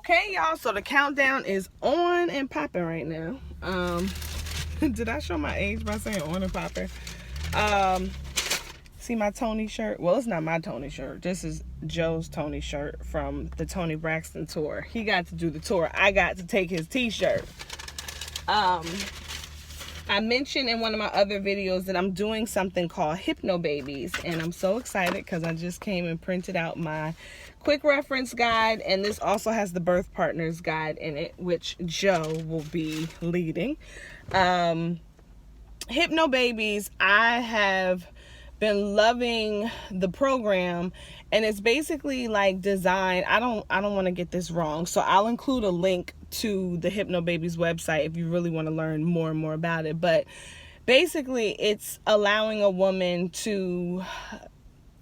Okay, y'all, so the countdown is on and popping right now. Did I show my age by saying on and popping? See my Tony shirt? Well, it's not my Tony shirt. This is Joe's Tony shirt from the Tony Braxton tour. He got to do the tour. I got to take his t-shirt. I mentioned in one of my other videos that I'm doing something called Hypnobabies, and I'm so excited because I just came and printed out my quick reference guide, and this also has the birth partners guide in it, which Joe will be leading. Hypnobabies, I have been loving the program, and it's basically like designed. I don't want to get this wrong, so I'll include a link to the Hypnobabies website if you really want to learn more and more about it. But basically, it's allowing a woman to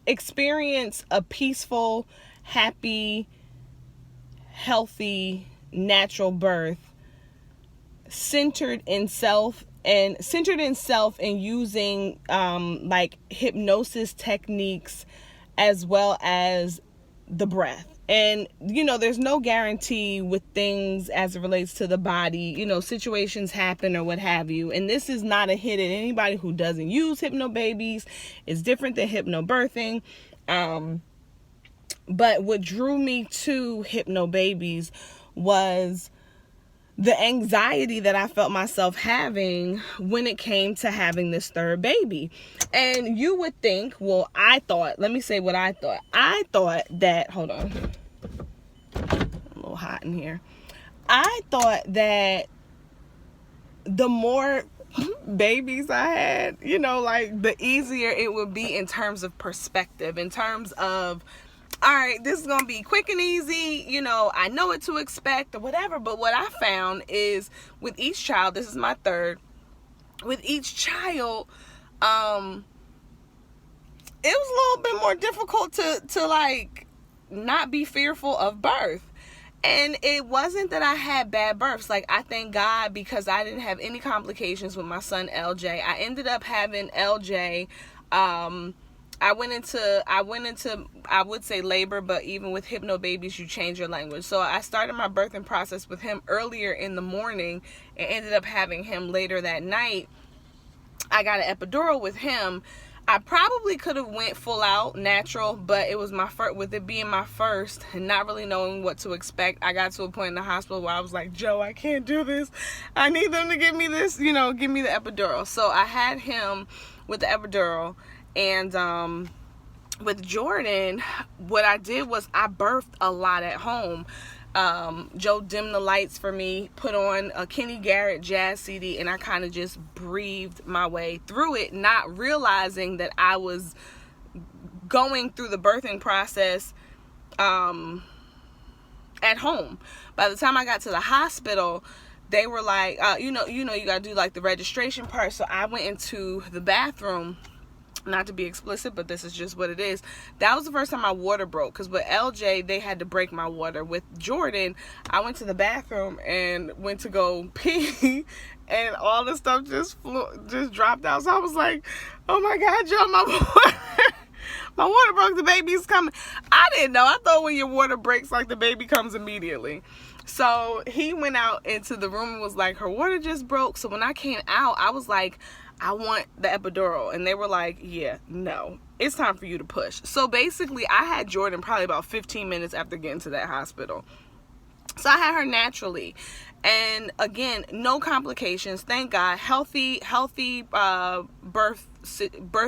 experience a peaceful, happy, healthy, natural birth, centered in self and using like hypnosis techniques as well as the breath. And there's no guarantee with things as it relates to the body. Situations happen or what have you, and this is not a hit at anybody who doesn't use Hypnobabies. It's different than hypnobirthing. But what drew me to Hypnobabies was the anxiety that I felt myself having when it came to having this third baby. And you would think, well, let me say what I thought. I thought that, hold on, a little hot in here. I thought that the more babies I had, like the easier it would be in terms of perspective, in terms of, all right, this is going to be quick and easy, I know what to expect or whatever. But what I found is with each child, this is my third, with each child, it was a little bit more difficult to like not be fearful of birth. And it wasn't that I had bad births. Like, I thank God because I didn't have any complications with my son, LJ. I ended up having LJ, I went into, I would say labor, but even with Hypnobabies, you change your language. So I started my birthing process with him earlier in the morning and ended up having him later that night. I got an epidural with him. I probably could have went full out natural, but it was my first, with it being my first and not really knowing what to expect. I got to a point in the hospital where I was like, Joe, I can't do this. I need them to give me this, give me the epidural. So I had him with the epidural. And with Jordan, what I did was I birthed a lot at home. Joe dimmed the lights for me, put on a Kenny Garrett jazz CD, and I kind of just breathed my way through it, not realizing that I was going through the birthing process at home. By the time I got to the hospital, they were like, you got to do like the registration part. So I went into the bathroom. Not to be explicit, but this is just what it is. That was the first time my water broke, because with LJ, they had to break my water. With Jordan, I went to the bathroom and went to go pee, and all the stuff just dropped out. So I was like, oh my God, Joe, my water broke, the baby's coming. I didn't know. I thought when your water breaks, like the baby comes immediately. So he went out into the room and was like, her water just broke. So when I came out, I was like, I want the epidural. And they were like, yeah, no, it's time for you to push. So basically, I had Jordan probably about 15 minutes after getting to that hospital. So I had her naturally. And again, no complications, thank God. Healthy birth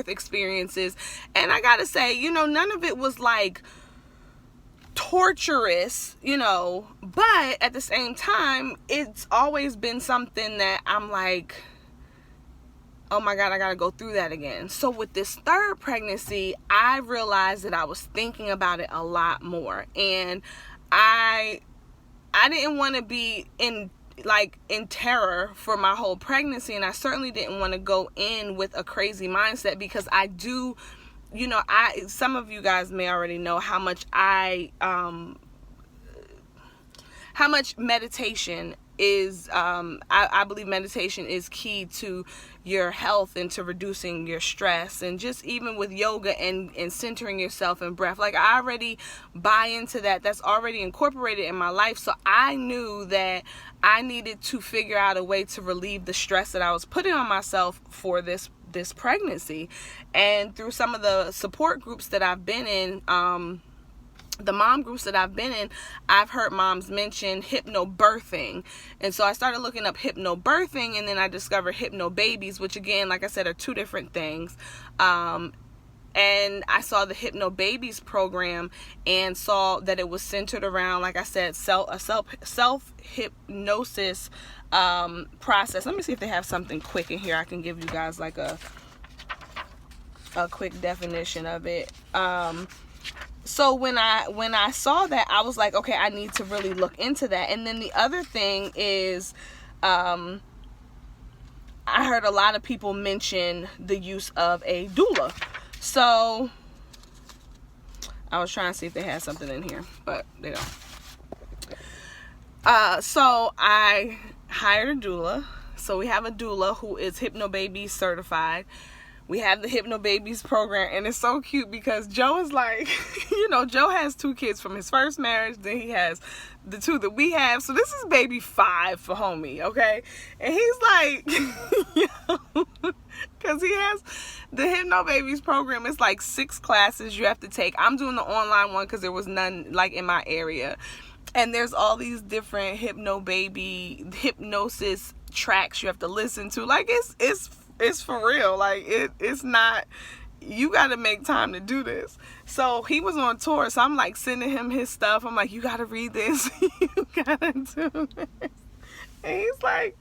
experiences. And I gotta say, none of it was like torturous, but at the same time, it's always been something that I'm like, oh my God, I gotta go through that again. So with this third pregnancy, I realized that I was thinking about it a lot more, and I didn't want to be in terror for my whole pregnancy, and I certainly didn't want to go in with a crazy mindset, because I do, some of you guys may already know how much meditation is I believe meditation is key to your health and to reducing your stress, and just even with yoga and centering yourself in breath. Like, I already buy into that. That's already incorporated in my life. So I knew that I needed to figure out a way to relieve the stress that I was putting on myself for this pregnancy. And through some of the support groups that I've been in, the mom groups that I've been in, I've heard moms mention hypnobirthing. And so I started looking up hypnobirthing, and then I discovered Hypnobabies, which again, like I said, are two different things. And I saw the Hypnobabies program and saw that it was centered around, like I said, self hypnosis process. Let me see if they have something quick in here. I can give you guys like a quick definition of it. So when I saw that, I was like, okay, I need to really look into that. And then the other thing is, I heard a lot of people mention the use of a doula. So I was trying to see if they had something in here, but they don't. So I hired a doula. So we have a doula who is Hypnobabies certified. We have the Hypnobabies program, and it's so cute because Joe is like, Joe has 2 kids from his first marriage, then he has the 2 that we have, so this is baby 5 for homie, okay? And he's like, because he has the Hypnobabies program. It's like 6 classes you have to take. I'm doing the online one because there was none like in my area, and there's all these different hypnosis tracks you have to listen to. Like, it's for real. Like, it's not, you got to make time to do this. So he was on tour, so I'm like sending him his stuff. I'm like, you got to read this. You got to do this. And he's like,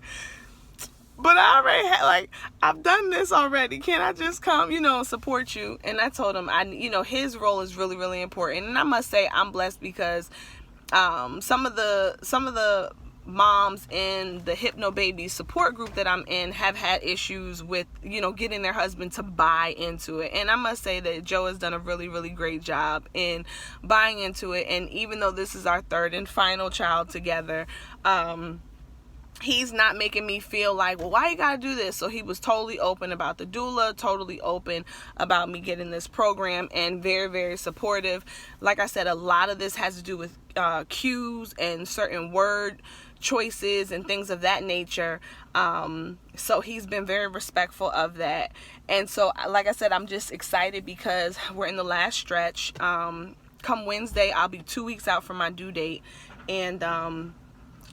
but I already had, like, I've done this already. Can't I just come, support you? And I told him, his role is really, really important. And I must say, I'm blessed because some of the moms in the Hypnobabies support group that I'm in have had issues with, getting their husband to buy into it. And I must say that Joe has done a really, really great job in buying into it. And even though this is our 3rd and final child together, he's not making me feel like, well, why you gotta do this? So he was totally open about the doula, totally open about me getting this program, and very, very supportive. Like I said, a lot of this has to do with cues and certain word choices and things of that nature. So he's been very respectful of that. And so, like I said, I'm just excited because we're in the last stretch. Come Wednesday, I'll be 2 weeks out from my due date. And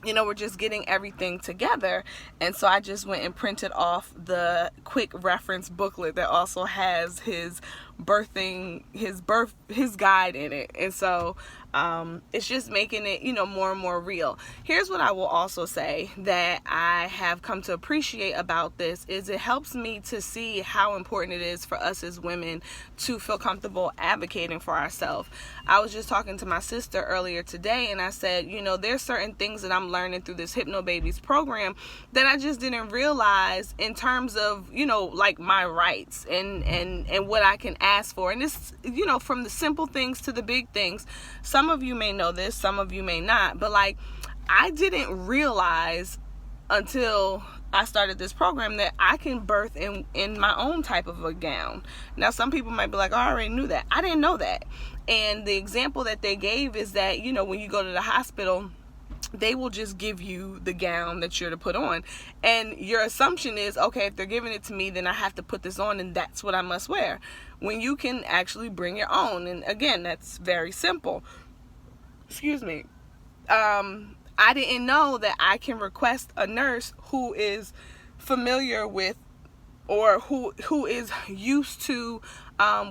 we're just getting everything together. And so I just went and printed off the quick reference booklet that also has his guide in it. And so it's just making it, more and more real. Here's what I will also say that I have come to appreciate about this is it helps me to see how important it is for us as women to feel comfortable advocating for ourselves. I was just talking to my sister earlier today, and I said, there's certain things that I'm learning through this Hypnobabies program that I just didn't realize in terms of, like my rights and what I can ask for. And it's, from the simple things to the big things. Some of you may know this, some of you may not, but like, I didn't realize until I started this program that I can birth in my own type of a gown. Now, some people might be like, oh, I already knew that. I didn't know that. And the example that they gave is that, when you go to the hospital, they will just give you the gown that you're to put on. And your assumption is, okay, if they're giving it to me, then I have to put this on and that's what I must wear. When you can actually bring your own. And again, that's very simple. Excuse me. I didn't know that I can request a nurse who is familiar with or who is used to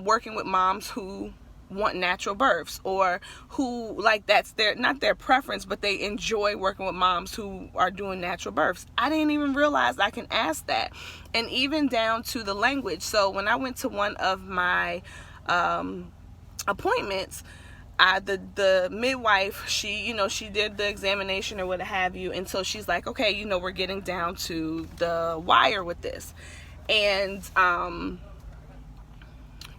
working with moms who want natural births, or who, like, that's their, not their preference, but they enjoy working with moms who are doing natural births. I didn't even realize I can ask that. And even down to the language. So when I went to one of my appointments, the midwife, she did the examination or what have you, and so she's like, okay, we're getting down to the wire with this, and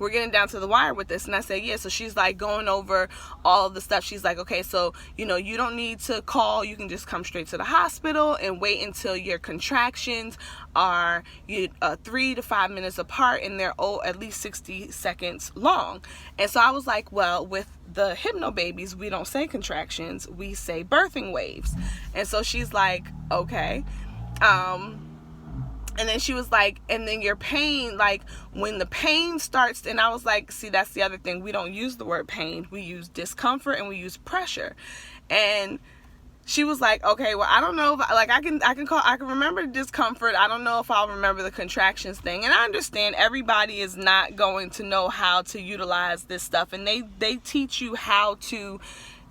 we're getting down to the wire with this. And I said, yeah. So she's like going over all of the stuff. She's like, okay, so, you know, you don't need to call. You can just come straight to the hospital and wait until your contractions are 3 to 5 minutes apart, and they're at least 60 seconds long. And so I was like, well, with the Hypnobabies, we don't say contractions, we say birthing waves. And so she's like, okay. And then she was like, and then your pain, like when the pain starts, and I was like, see, that's the other thing. We don't use the word pain. We use discomfort and we use pressure. And she was like, okay, well, I don't know if I can remember the discomfort. I don't know if I'll remember the contractions thing. And I understand everybody is not going to know how to utilize this stuff. And they teach you how to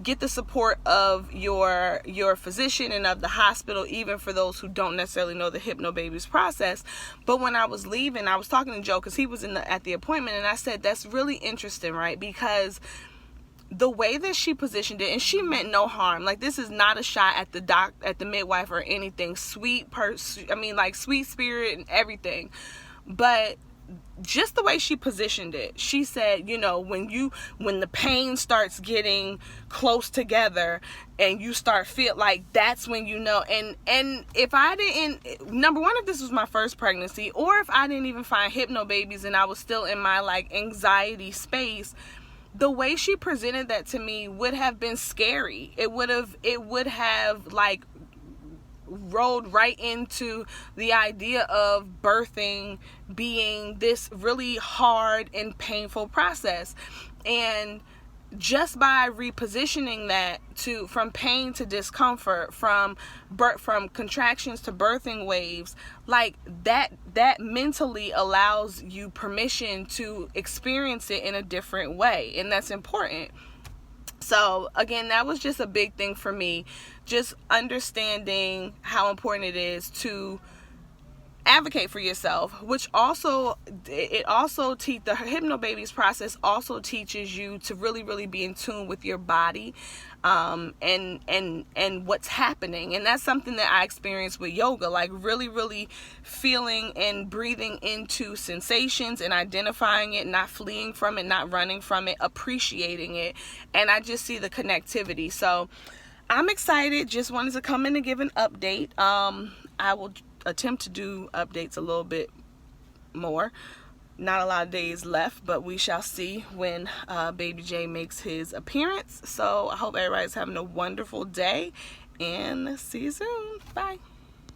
get the support of your physician and of the hospital, even for those who don't necessarily know the Hypnobabies process. But when I was leaving, I was talking to Joe because he was at the appointment, and I said, that's really interesting, right? Because the way that she positioned it, and she meant no harm. Like, this is not a shot at the midwife or anything. Sweet spirit and everything. But just the way she positioned it, she said, you know, when the pain starts getting close together and you start feel like, that's when you know. And if I didn't, number one, if this was my first pregnancy, or if I didn't even find Hypnobabies and I was still in my like anxiety space, the way she presented that to me would have been scary. It would have like rolled right into the idea of birthing being this really hard and painful process. And just by repositioning that from pain to discomfort, from contractions to birthing waves, like that mentally allows you permission to experience it in a different way, and that's important. So again, that was just a big thing for me, just understanding how important it is to advocate for yourself, which also the Hypnobabies process also teaches you to really, really be in tune with your body, and what's happening. And that's something that I experienced with yoga, like really, really feeling and breathing into sensations and identifying it, not fleeing from it, not running from it, appreciating it. And I just see the connectivity. So I'm excited. Just wanted to come in and give an update. I will attempt to do updates a little bit more. Not a lot of days left, but we shall see when Baby J makes his appearance. So I hope everybody's having a wonderful day, and see you soon. Bye.